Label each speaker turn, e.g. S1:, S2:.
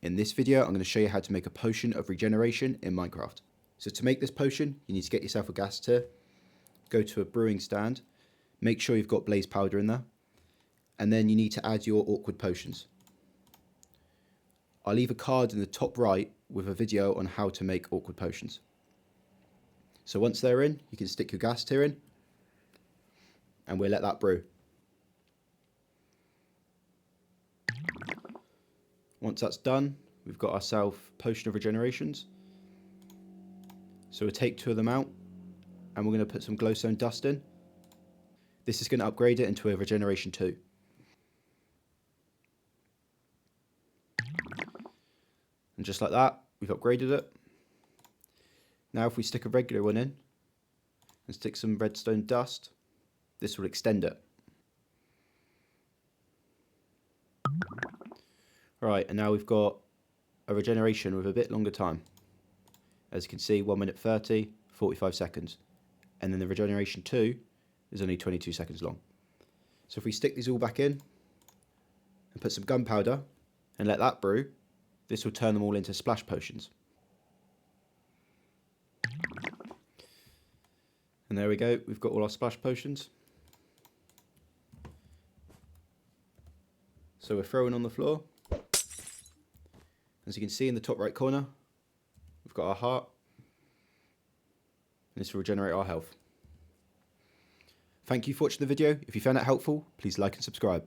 S1: In this video, I'm going to show you how to make a Potion of Regeneration in Minecraft. So to make this potion, you need to get yourself a gas tier, go to a brewing stand, make sure you've got blaze powder in there, and then you need to add your awkward potions. I'll leave a card in the top right with a video on how to make awkward potions. So once they're in, you can stick your gas tier in, and we'll let that brew. Once that's done, we've got ourselves Potion of Regenerations. So we'll take 2 of them out, and we're going to put some glowstone dust in. This is going to upgrade it into a Regeneration 2. And just like that, we've upgraded it. Now if we stick a regular one in, and stick some redstone dust, this will extend it. Right, and now we've got a regeneration with a bit longer time. As you can see, 1 minute 30, 45 seconds. And then the regeneration 2 is only 22 seconds long. So if we stick these all back in, and put some gunpowder, and let that brew, this will turn them all into splash potions. And there we go, we've got all our splash potions. So we're throwing on the floor. As you can see in the top right corner, we've got our heart. And this will regenerate our health. Thank you for watching the video. If you found it helpful, please like and subscribe.